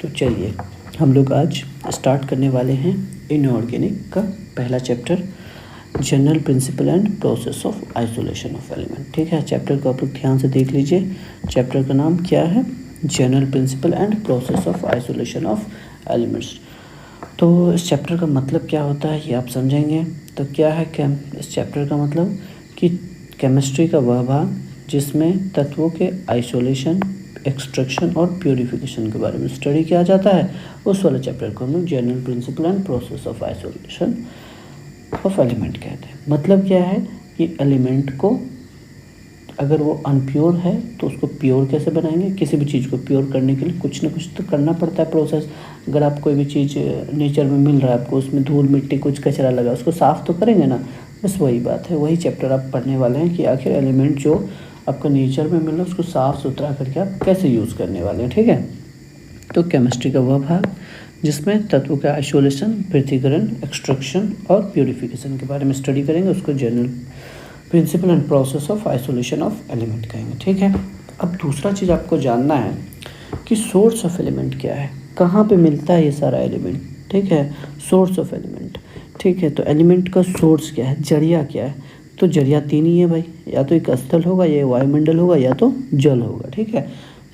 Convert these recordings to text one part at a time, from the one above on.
तो चलिए हम लोग आज स्टार्ट करने वाले हैं इनऑर्गेनिक का पहला chapter, general principle and process of isolation of element. ठीक है, चैप्टर को आप लोग ध्यान से देख लीजिए। चैप्टर का नाम क्या है? General principle and process of isolation of elements. तो इस चैप्टर का मतलब क्या होता है ये आप समझेंगे। तो क्या है इस चैप्टर का मतलब कि केमिस्ट्री का वह भाग जिसमें तत्वों के आइसोलेशन, एक्सट्रैक्शन और प्यूरिफिकेशन के बारे में स्टडी किया जाता है, उस वाले चैप्टर को हम लोग general principle and process of isolation of element कहते हैं। मतलब क्या है कि एलिमेंट को अगर वो अनप्योर है तो उसको प्योर कैसे बनाएंगे। किसी भी चीज़ को प्योर करने के लिए कुछ ना कुछ तो करना पड़ता है प्रोसेस। अगर आप कोई भी चीज़ नेचर में मिल रहा है आपको, उसमें धूल मिट्टी कुछ कचरा लगा, उसको साफ़ तो करेंगे ना। बस वही बात है, वही चैप्टर आप पढ़ने वाले हैं कि आखिर एलिमेंट जो आपको नेचर में मिल रहा है उसको साफ़ सुथरा करके आप कैसे यूज़ करने वाले हैं। ठीक है, तो केमिस्ट्री का वह भाग जिसमें तत्वों का आइसोलेशन, पृथक्करण, एक्सट्रैक्शन और प्यूरिफिकेशन के बारे में स्टडी करेंगे, उसको general principle and process of isolation of element कहेंगे। ठीक है, अब दूसरा चीज़ आपको जानना है कि सोर्स ऑफ एलिमेंट क्या है, कहाँ पे मिलता है ये सारा एलिमेंट। ठीक है, सोर्स ऑफ एलिमेंट। ठीक है, तो एलिमेंट का सोर्स क्या है, जरिया क्या है। तो जरिया तीन ही है भाई, या तो एक स्थल होगा, या वायुमंडल होगा, या तो जल होगा। ठीक है,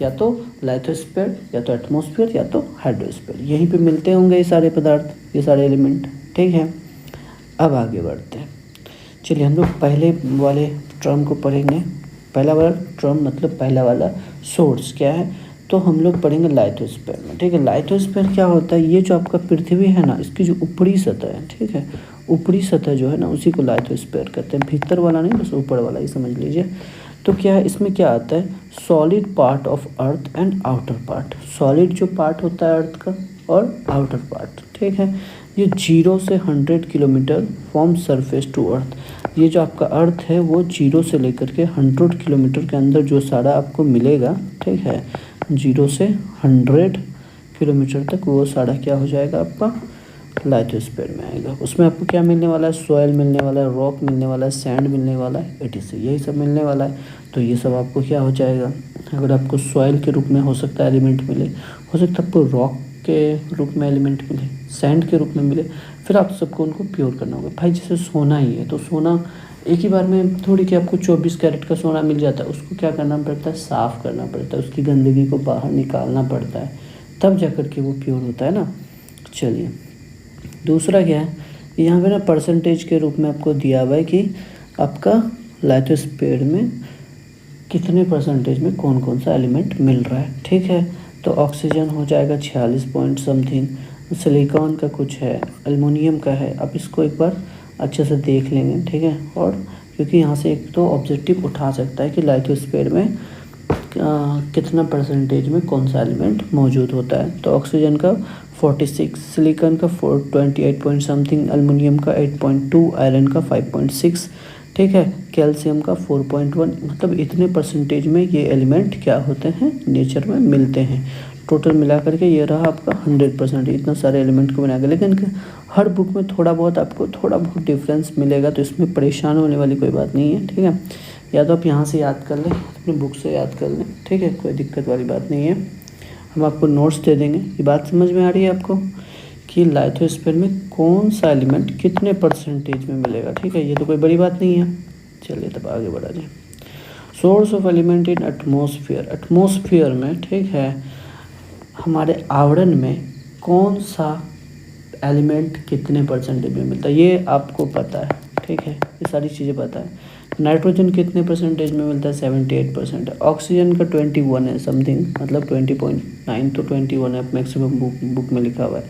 या तो लाइथोस्फीयर, या तो एटमॉस्फेयर, या तो हाइड्रोस्फीयर, यहीं पे मिलते होंगे ये सारे पदार्थ, ये सारे एलिमेंट। ठीक है, अब आगे बढ़ते हैं। चलिए हम लोग पहले वाले टर्म को पढ़ेंगे। पहला वाला टर्म मतलब पहला वाला सोर्स क्या है, तो हम लोग पढ़ेंगे लाइथोस्फीयर में। ठीक है, लाइथोस्फीयर क्या होता है, ये जो आपका पृथ्वी है ना, इसकी जो ऊपरी सतह है, ठीक है, ऊपरी सतह जो है ना उसी को लाइथोस्फीयर कहते हैं। भीतर वाला नहीं, बस ऊपर वाला ही समझ लीजिए। तो क्या है, इसमें क्या आता है, solid part of earth and outer part. Solid जो पार्ट होता है अर्थ का और आउटर पार्ट। ठीक है, ये 0 से 100 kilometre from surface to earth. ये जो आपका अर्थ है वो 0 से लेकर के 100 किलोमीटर के अंदर जो सारा आपको मिलेगा, ठीक है, 0 से 100 किलोमीटर तक वो सारा क्या हो जाएगा आपका लाइथोस्फीयर में आएगा। उसमें आपको क्या मिलने वाला है, सॉइल मिलने वाला है, रॉक मिलने वाला है, सैंड मिलने वाला है, etc, यही सब मिलने वाला है। तो ये सब आपको क्या हो जाएगा, अगर आपको सॉइल के रूप में हो सकता है एलिमेंट मिले, हो सकता है आपको रॉक के रूप में एलिमेंट मिले, सैंड के रूप में मिले, फिर आप सबको उनको प्योर करना होगा। भाई जैसे सोना ही है, तो सोना एक ही बार में थोड़ी कि आपको 24 कैरेट का सोना मिल जाता है, उसको क्या करना पड़ता है, साफ़ करना पड़ता है, उसकी गंदगी को बाहर निकालना पड़ता है, तब जाकर के वो प्योर होता है ना। चलिए दूसरा क्या है, यहाँ पे ना परसेंटेज के रूप में आपको दिया हुआ है कि आपका लाइथोस्फीयर में कितने परसेंटेज में कौन कौन सा एलिमेंट मिल रहा है। ठीक है, तो ऑक्सीजन हो जाएगा 46 पॉइंट समथिंग, सिलिकॉन का कुछ है, एल्युमिनियम का है। आप इसको एक बार अच्छे से देख लेंगे। ठीक है, और क्योंकि यहाँ से एक तो ऑब्जेक्टिव उठा सकता है कि लाइथोस्फीयर में कितना परसेंटेज में कौन सा एलिमेंट मौजूद होता है। तो ऑक्सीजन का 46, सिलिकॉन का 28 पॉइंट समथिंग, एल्युमिनियम का 8.2, आयरन का 5.6, ठीक है, कैल्शियम का 4.1। मतलब इतने परसेंटेज में ये एलिमेंट क्या होते हैं, नेचर में मिलते हैं। टोटल मिला करके ये रहा आपका 100%। इतना सारे एलिमेंट को बना के, लेकिन हर बुक में थोड़ा बहुत डिफरेंस मिलेगा, तो इसमें परेशान होने वाली कोई बात नहीं है। ठीक है, या तो आप यहाँ से याद कर लें, अपनी बुक से याद कर लें। ठीक है, कोई दिक्कत वाली बात नहीं है, हम आपको नोट्स दे देंगे। ये बात समझ में आ रही है आपको कि लाइथोस्फीयर में कौन सा एलिमेंट कितने परसेंटेज में मिलेगा। ठीक है, ये तो कोई बड़ी बात नहीं है। चलिए तब आगे बढ़ा जाए। Source of element in atmosphere. Atmosphere में, ठीक है, हमारे आवरण में कौन सा एलिमेंट कितने परसेंटेज में मिलता है ये आपको पता है। ठीक है, ये सारी चीज़ें पता है। नाइट्रोजन कितने परसेंटेज में मिलता है, 78% है। ऑक्सीजन का 21 है समथिंग, मतलब 20.9, तो 21 है मैक्सिमम बुक में लिखा हुआ है।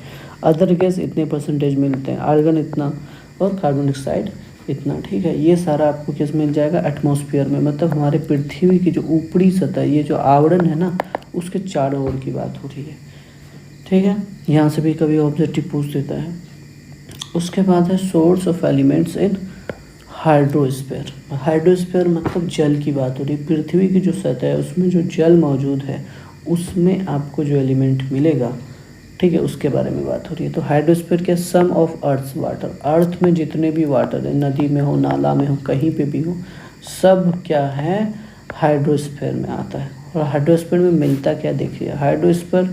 अदर गैस इतने परसेंटेज मिलते हैं, आर्गन इतना और कार्बन डाइऑक्साइड इतना। ठीक है, ये सारा आपको किस मिल जाएगा, एटमॉस्फेयर में। मतलब हमारे पृथ्वी की जो ऊपरी सतह, ये जो आवरण है ना, उसके चारों ओर की बात हो रही है। ठीक है, यहाँ से भी कभी ऑब्जेक्टिव पूछ देता है। उसके बाद है source of elements in hydrosphere. Hydrosphere मतलब जल की बात हो रही है। पृथ्वी की जो सतह है उसमें जो जल मौजूद है उसमें आपको जो एलिमेंट मिलेगा, ठीक है, उसके बारे में बात हो रही है। तो हाइड्रोस्फीयर के सम ऑफ अर्थ वाटर, अर्थ में जितने भी वाटर है, नदी में हो, नाला में हो, कहीं पे भी हो, सब क्या है, हाइड्रोस्फीयर में आता है। और हाइड्रोस्फीयर में मिलता क्या, देखिए, हाइड्रोस्फीयर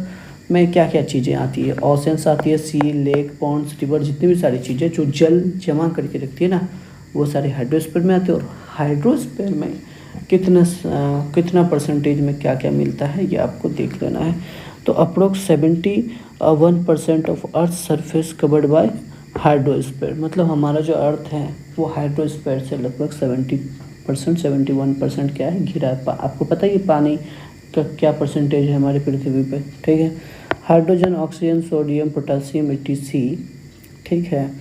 में क्या क्या चीज़ें आती है, ओशंस आती है, सी, लेक, पॉन्ड्स, रिवर, जितनी भी सारी चीज़ें जो जल जमा करके रखती है ना, वो सारे हाइड्रोस्फीयर में आते हैं। और हाइड्रोस्फीयर में कितना परसेंटेज में क्या क्या मिलता है ये आपको देख लेना है। तो approx 71% of earth surface covered by hydrosphere, मतलब हमारा जो अर्थ है वो हाइड्रोस्फीयर से लगभग 71% क्या है, घिरा है। आपको पता है ये पानी का क्या परसेंटेज है हमारी पृथ्वी पे, ठीक है। Hydrogen, oxygen, sodium, potassium, etc, ठीक है,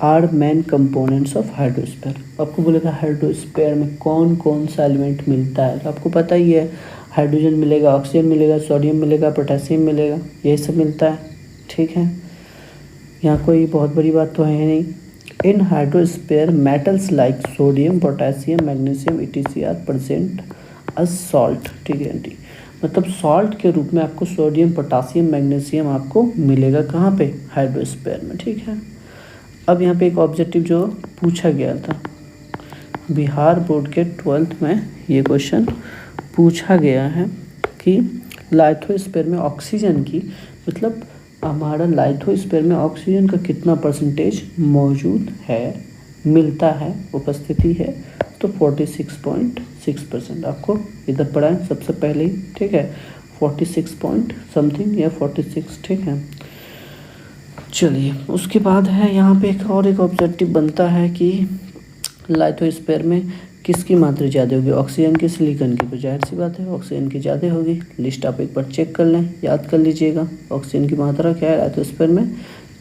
are main components of hydrosphere. आपको बोलेगा हाइड्रोस्फीयर में कौन कौन सा एलिमेंट मिलता है, तो आपको पता ही है, हाइड्रोजन मिलेगा, ऑक्सीजन मिलेगा, सोडियम मिलेगा, पोटासियम मिलेगा, ये सब मिलता है, ठीक है। यहाँ कोई बहुत बड़ी बात तो है नहीं। In hydrosphere metals like sodium, potassium, magnesium, etc are present as salt, ठीक है। मतलब सॉल्ट के रूप में आपको सोडियम, पोटासियम, मैग्नीशियम आपको मिलेगा कहाँ पे, हाइड्रोस्फीयर में, ठीक है। अब यहाँ पे एक ऑब्जेक्टिव जो पूछा गया था बिहार बोर्ड के 12th में, ये क्वेश्चन पूछा गया है कि लाइथोस्फीयर में ऑक्सीजन की, मतलब हमारा लाइथोस्फीयर में ऑक्सीजन का कितना परसेंटेज मौजूद है, मिलता है, उपस्थिति है, तो 46.6%। आपको इधर पढ़ा है सबसे पहले ही, ठीक है, 46 पॉइंट समथिंग या 46, ठीक है। चलिए उसके बाद है यहाँ पे एक ऑब्जेक्टिव बनता है कि लाइथोस्फीयर में किसकी मात्रा ज़्यादा होगी, ऑक्सीजन की, सिलिकॉन की। तो जाहिर सी बात है ऑक्सीजन की ज़्यादा होगी। लिस्ट आप एक बार चेक कर लें, याद कर लीजिएगा, ऑक्सीजन की मात्रा क्या है लाइथोस्फीयर में,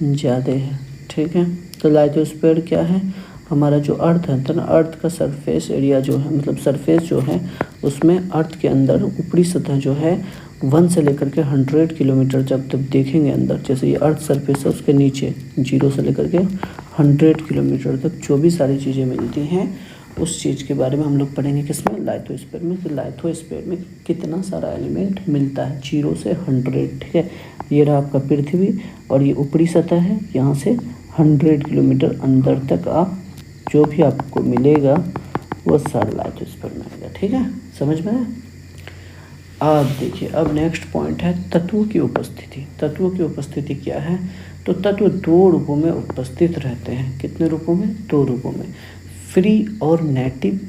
ज़्यादा है, ठीक है। तो लाइथोस्फीयर क्या है, हमारा जो अर्थ है, तो ना अर्थ का सरफेस एरिया जो है, मतलब सरफेस जो है उसमें अर्थ के अंदर ऊपरी सतह जो है 1 से लेकर के 100 किलोमीटर जब तक देखेंगे अंदर, जैसे ये अर्थ सरफेस है उसके नीचे 0 से लेकर के 100 किलोमीटर तक जो भी सारी चीज़ें मिलती हैं उस चीज़ के बारे में हम लोग पढ़ेंगे किसमें, लाइथोस्फीयर में। तो लाइथोस्फीयर में कितना सारा एलिमेंट मिलता है 0 से 100, ठीक है। ये रहा आपका पृथ्वी और ये ऊपरी सतह है, यहाँ से 100 किलोमीटर अंदर तक आप जो भी आपको मिलेगा वो सारा लाइथोस्फीयर में आएगा, ठीक है, समझ में आया। अब देखिए, अब नेक्स्ट पॉइंट है तत्वों की उपस्थिति। तत्वों की उपस्थिति क्या है, तो तत्व 2 रूपों में उपस्थित रहते हैं। कितने रूपों में, 2 रूपों में, फ्री और नेटिव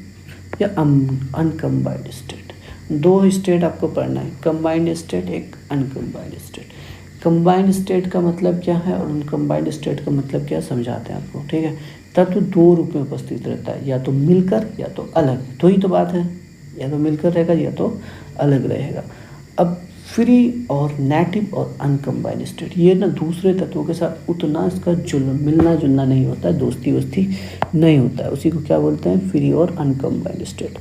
या अनकम्बाइंड स्टेट। 2 स्टेट आपको पढ़ना है, कंबाइंड स्टेट, एक अनकम्बाइंड स्टेट। कंबाइंड स्टेट का मतलब क्या है और अनकम्बाइंड स्टेट का मतलब क्या, समझाते हैं आपको, ठीक है। तत्व 2 रूप में उपस्थित रहता है, या तो मिलकर या तो अलग, तो ही तो बात है, या तो मिलकर रहेगा या तो अलग रहेगा। अब फ्री और नेटिव और अनकम्बाइंड स्टेट, ये ना दूसरे तत्वों के साथ उतना इसका मिलना जुलना नहीं होता है, दोस्ती वोस्ती नहीं होता है, उसी को क्या बोलते हैं, फ्री और अनकम्बाइंड स्टेट।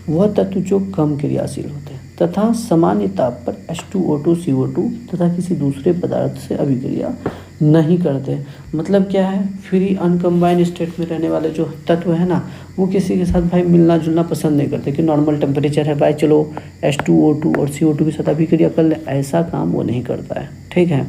वह तत्व जो कम क्रियाशील होते हैं तथा सामान्य ताप पर H2O2 CO2 तथा किसी दूसरे पदार्थ से अभिक्रिया नहीं करते। मतलब क्या है, फ्री अनकम्बाइंड स्टेट में रहने वाले जो तत्व है ना, वो किसी के साथ भाई मिलना जुलना पसंद नहीं करते कि नॉर्मल टेम्परेचर है भाई, चलो H2O2 और CO2 के साथ अभिक्रिया कर ले, ऐसा काम वो नहीं करता है, ठीक है।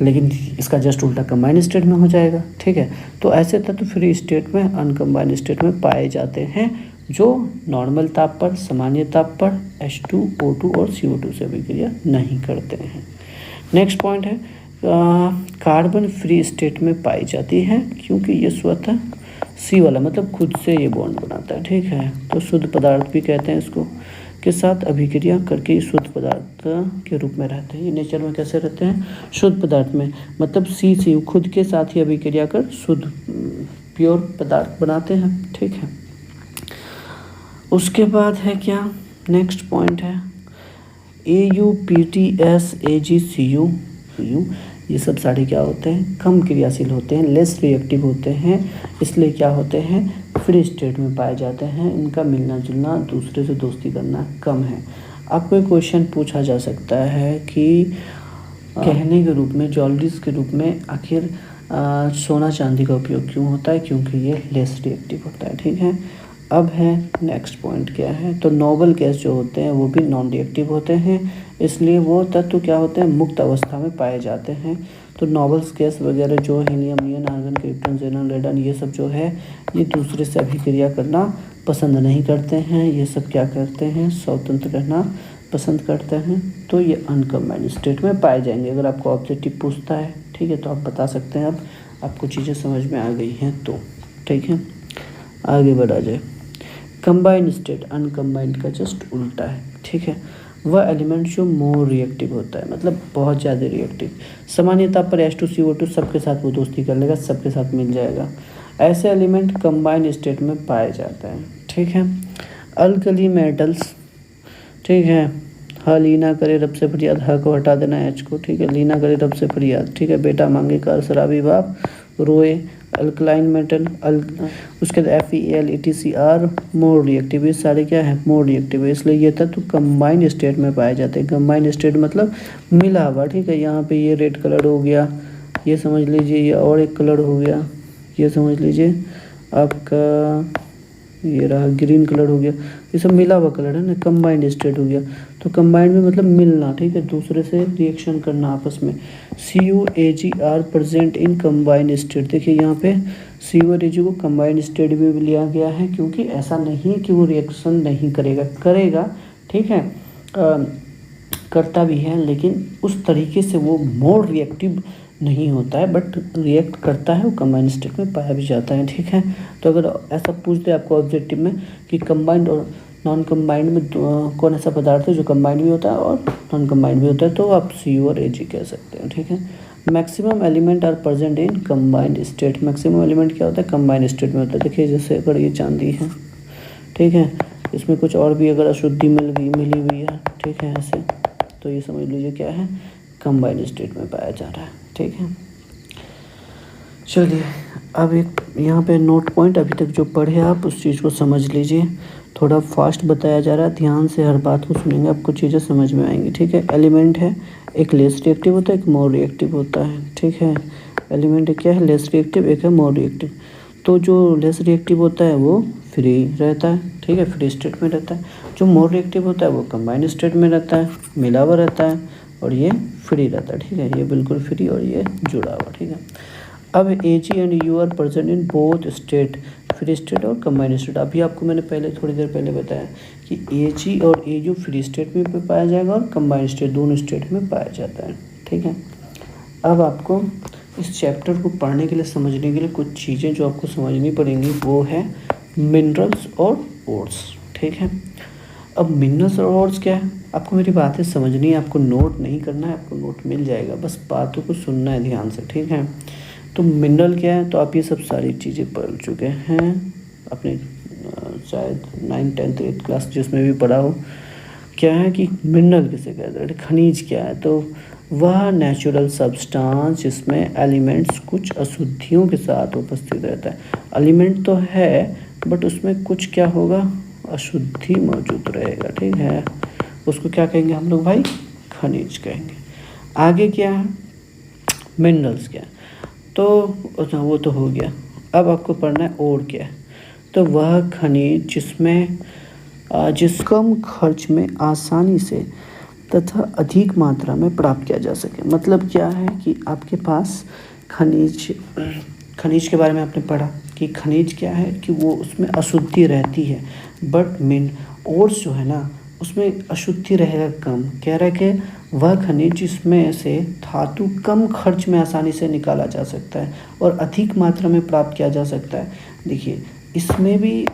लेकिन इसका जस्ट उल्टा कंबाइंड स्टेट में हो जाएगा, ठीक है। तो ऐसे तत्व फ्री स्टेट में, अनकम्बाइंड स्टेट में पाए जाते हैं जो नॉर्मल ताप पर, सामान्य ताप पर H2O2 और CO2 से अभिक्रिया नहीं करते हैं। नेक्स्ट पॉइंट है कार्बन फ्री स्टेट में पाई जाती है क्योंकि ये स्वतः सी वाला, मतलब खुद से ये बॉन्ड बनाता है, ठीक है। तो शुद्ध पदार्थ भी कहते हैं इसको, के साथ अभिक्रिया करके शुद्ध पदार्थ के रूप में रहते हैं। ये नेचर में कैसे रहते हैं, शुद्ध पदार्थ में, मतलब सी खुद के साथ ही अभिक्रिया कर शुद्ध प्योर पदार्थ बनाते हैं, ठीक है। उसके बाद है क्या, नेक्स्ट पॉइंट है AuPTS AgCu, ये सब सारे क्या होते हैं, कम क्रियाशील होते हैं, लेस रिएक्टिव होते हैं, इसलिए क्या होते हैं, फ्री स्टेट में पाए जाते हैं। इनका मिलना जुलना, दूसरे से दोस्ती करना कम है। आपको एक क्वेश्चन पूछा जा सकता है कि कहने के रूप में, ज्वेलरीज के रूप में आखिर सोना चांदी का उपयोग क्यों होता है, क्योंकि ये लेस रिएक्टिव होता है, ठीक है। अब है नेक्स्ट पॉइंट क्या है, तो नोबल गैस जो होते हैं वो भी नॉन रिएक्टिव होते हैं, इसलिए वो तत्व क्या होते हैं, मुक्त अवस्था में पाए जाते हैं। तो नोबल्स गैस वगैरह जो हीलियम, नियन, आर्गन, क्रिप्टन, जेनन, रेडन, ये सब जो है ये दूसरे से अभिक्रिया करना पसंद नहीं करते हैं। ये सब क्या करते हैं, स्वतंत्र रहना पसंद करते हैं तो ये अनकम्बाइंड स्टेट में पाए जाएंगे। अगर आपको ऑब्जेक्टिव पूछता है, ठीक है, तो आप बता सकते हैं। अब आपको चीज़ें समझ में आ गई हैं तो ठीक है, आगे बढ़ा जाए। कंबाइंड स्टेट अनकम्बाइंड का जस्ट उल्टा है, ठीक है। वह एलिमेंट जो मोर रिएक्टिव होता है, मतलब बहुत ज़्यादा रिएक्टिव। सामान्यतः पर H2CO2 सबके साथ वो दोस्ती कर लेगा, सबके साथ मिल जाएगा। ऐसे एलिमेंट कंबाइंड स्टेट में पाए जाते हैं, ठीक है। अल्कली मेटल्स, ठीक है। हाँ, लीना करे रब से फरियाद, हाँ को हटा देना एच को, ठीक है। लीना करे रब से फरियाद, ठीक है। बेटा मांगे कार शराबी बाप रोए। अल्कलाइन मेटल उसके बाद FeAlEtCr मोर रिएक्टिव, ये सारे क्या है, मोर रिएक्टिव है। इसलिए ये तत्व कंबाइंड स्टेट में पाए जाते हैं। कंबाइंड स्टेट मतलब मिला हुआ, ठीक है। यहाँ पे ये रेड कलर हो गया, ये समझ लीजिए, ये और एक कलर हो गया, ये समझ लीजिए आपका ये रहा ग्रीन कलर हो गया, ये सब मिला हुआ कलर है ना, कंबाइंड स्टेट हो गया। तो कंबाइंड में मतलब मिलना, ठीक है, दूसरे से रिएक्शन करना आपस में। CuAg are present in combined state. देखिए यहाँ पे Cu और Ag को कंबाइंड स्टेट में भी लिया गया है, क्योंकि ऐसा नहीं कि वो रिएक्शन नहीं करेगा, करेगा, ठीक है, करता भी है, लेकिन उस तरीके से वो मोर रिएक्टिव नहीं होता है, बट रिएक्ट करता है, वो कंबाइंड स्टेट में पाया भी जाता है, ठीक है। तो अगर ऐसा पूछ दे आपको ऑब्जेक्टिव में कि कंबाइंड और नॉन कंबाइंड में कौन ऐसा पदार्थ है जो कंबाइंड भी होता है और नॉन कंबाइंड भी होता है, तो आप Cu और Ag कह सकते हैं, ठीक है। Maximum element are present in combined state. Maximum element क्या होता है, कंबाइंड स्टेट में होता है। देखिए जैसे अगर ये चांदी है, ठीक है, इसमें कुछ और भी अगर अशुद्धि मिली हुई है, ठीक है, ऐसे, तो ये समझ लीजिए क्या है, कंबाइंड स्टेट में पाया जा रहा है, ठीक है। चलिए अब एक यहाँ पे नोट पॉइंट, अभी तक जो पढ़े आप उस चीज़ को समझ लीजिए। थोड़ा फास्ट बताया जा रहा है, ध्यान से हर बात को सुनेंगे, आपको चीज़ें समझ में आएंगी, ठीक है। एलिमेंट है, एक लेस रिएक्टिव होता है, एक मोर रिएक्टिव होता है, ठीक है। एलिमेंट क्या है, लेस रिएक्टिव, एक है मोर रिएक्टिव। तो जो लेस रिएक्टिव होता है वो फ्री रहता है, ठीक है, फ्री स्टेट में रहता है। जो मोर रिएक्टिव होता है वो कंबाइंड स्टेट में रहता है, मिला हुआ रहता है, और ये फ्री रहता है, ठीक है, ये बिल्कुल फ्री और ये जुड़ा हुआ, ठीक है। अब Ag and U are present in both state, free state और कंबाइंड स्टेट। अभी आपको मैंने पहले थोड़ी देर पहले बताया कि Ag और Au फ्री स्टेट में पाया जाएगा और कंबाइंड स्टेट, दोनों स्टेट में पाया जाता है, ठीक है। अब आपको इस चैप्टर को पढ़ने के लिए, समझने के लिए कुछ चीज़ें जो आपको समझनी पड़ेंगी, वो है मिनरल्स और ओर्स, ठीक है। अब मिनरल्स और ओर्स क्या है, आपको मेरी बातें समझनी है, आपको नोट नहीं करना है, आपको नोट मिल जाएगा, बस बातों को सुनना है ध्यान से, ठीक है। तो मिनरल क्या है, तो आप ये सब सारी चीज़ें पढ़ चुके हैं अपने शायद 9th 10th 8th क्लास जिसमें भी पढ़ा हो। क्या है कि मिनरल किसे कहते हैं, खनिज क्या है, तो वह नेचुरल सब्सटेंस जिसमें एलिमेंट्स कुछ अशुद्धियों के साथ उपस्थित रहता है। एलिमेंट तो है बट उसमें कुछ क्या होगा, अशुद्धि मौजूद रहेगा, ठीक है, उसको क्या कहेंगे हम लोग भाई, खनिज कहेंगे। आगे क्या है, मिनरल्स क्या है, तो वो तो हो गया। अब आपको पढ़ना है और क्या है, तो वह खनिज जिसमें जिस कम खर्च में आसानी से तथा अधिक मात्रा में प्राप्त किया जा सके। मतलब क्या है कि आपके पास खनिज के बारे में आपने पढ़ा कि खनिज क्या है कि वो उसमें अशुद्धि रहती है, बट ओर्स जो है ना उसमें अशुद्धि रहेगा कम। कह रहा है कि वह खनिज जिसमें से धातु कम खर्च में आसानी से निकाला जा सकता है और अधिक मात्रा में प्राप्त किया जा सकता है। देखिए इसमें भी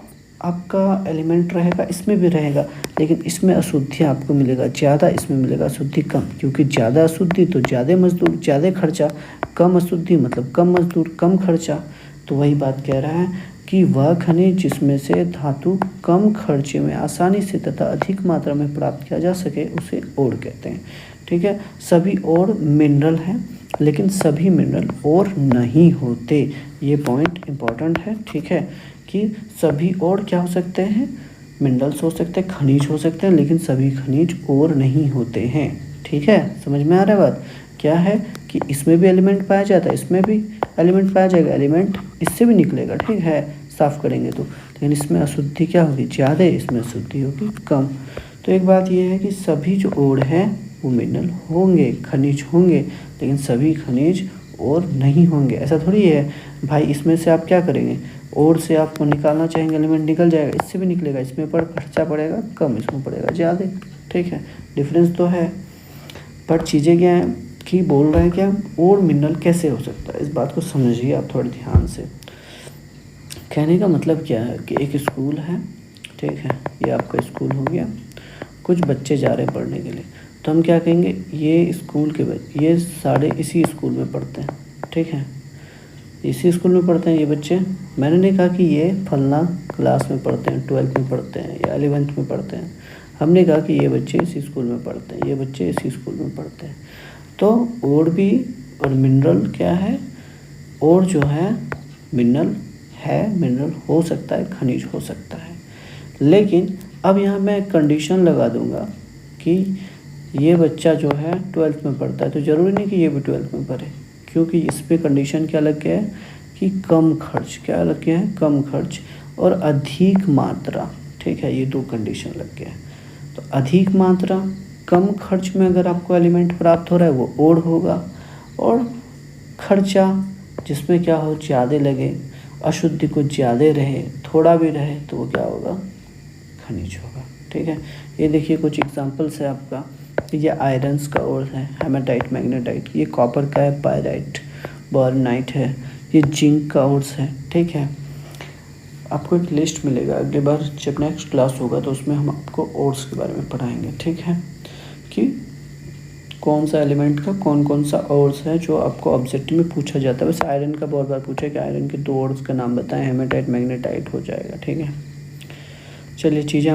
आपका एलिमेंट रहेगा, इसमें भी रहेगा, लेकिन इसमें अशुद्धि आपको मिलेगा ज़्यादा, इसमें मिलेगा अशुद्धि कम, क्योंकि ज़्यादा अशुद्धि तो ज़्यादा मजदूर ज़्यादा खर्चा, कम अशुद्धि मतलब कम मजदूर कम खर्चा। तो वही बात कह रहा है कि वह खनिज जिसमें से धातु कम खर्चे में आसानी से तथा अधिक मात्रा में प्राप्त किया जा सके उसे ओर कहते हैं, ठीक है। सभी और मिनरल हैं, लेकिन सभी मिनरल और नहीं होते, ये पॉइंट इम्पॉर्टेंट है, ठीक है, कि सभी और क्या हो सकते हैं, मिनरल्स हो सकते हैं, खनिज हो सकते हैं, लेकिन सभी खनिज और नहीं होते हैं, ठीक है। समझ में आ रहा है बात, क्या है कि इसमें भी एलिमेंट पाया जाता है, इसमें भी एलिमेंट पाया जाएगा, एलिमेंट इससे भी निकलेगा, ठीक है, साफ़ करेंगे तो, लेकिन इसमें अशुद्धि क्या होगी, ज़्यादा, इसमें अशुद्धि होगी कम। तो एक बात यह है कि सभी जो और है वो मिनरल होंगे, खनिज होंगे, लेकिन सभी खनिज और नहीं होंगे। ऐसा थोड़ी है भाई इसमें से आप क्या करेंगे, और से आपको निकालना चाहेंगे एलिमेंट निकल जाएगा, इससे भी निकलेगा, इसमें पर खर्चा पड़ेगा कम, इसमें पड़ेगा ज़्यादा, ठीक है, डिफरेंस तो है, पर चीज़ें क्या हैं कि बोल रहे हैं क्या और मिनरल कैसे हो सकता है, इस बात को समझिए आप थोड़े ध्यान से। कहने का मतलब क्या है कि एक स्कूल है, ठीक है, ये आपका स्कूल हो गया, कुछ बच्चे जा रहे हैं पढ़ने के लिए, तो हम क्या कहेंगे, ये स्कूल के बच्चे, ये सारे इसी स्कूल में पढ़ते हैं, ठीक है, इसी स्कूल में पढ़ते हैं ये बच्चे। मैंने नहीं कहा कि ये फलना क्लास में पढ़ते हैं, 12th में पढ़ते हैं या 11th में पढ़ते हैं, हमने कहा कि ये बच्चे इसी स्कूल में पढ़ते हैं, ये बच्चे इसी स्कूल में पढ़ते हैं। तो और भी, और मिनरल क्या है, और जो है मिनरल है, मिनरल हो सकता है, खनिज हो सकता है। लेकिन अब यहाँ मैं कंडीशन लगा दूंगा कि ये बच्चा जो है 12th में पढ़ता है, तो ज़रूरी नहीं कि ये भी 12th में पढ़े, क्योंकि इस पे कंडीशन क्या लग गया है कि कम खर्च, क्या लग गया है, कम खर्च और अधिक मात्रा, ठीक है, ये दो कंडीशन लग गया है। तो अधिक मात्रा, कम खर्च में अगर आपको एलिमेंट प्राप्त हो रहा है वो ओड होगा, और खर्चा जिसमें क्या हो, ज़्यादा लगे, अशुद्धि कुछ ज़्यादा रहे, थोड़ा भी रहे, तो वो क्या होगा, खनिज होगा, ठीक है। ये देखिए कुछ एग्जांपल्स है आपका, ये आयरन्स का और है, हेमाटाइट, मैग्नेटाइट, ये कॉपर का है, पायराइट, बोरनाइट है, ये जिंक का ओर्स है, ठीक है। आपको एक लिस्ट मिलेगा अगली बार जब नेक्स्ट क्लास होगा, तो उसमें हम आपको ओर्स के बारे में पढ़ाएंगे, ठीक है, कि कौन सा एलिमेंट का कौन कौन सा ओर्स है जो आपको ऑब्जेक्टिव में पूछा जाता है। वैसे आयरन का बहुत बार पूछा है कि आयरन के दो ओर्स का नाम बताएं, हेमाटाइट, मैग्नेटाइट हो जाएगा, ठीक है। चलिए चीज़ें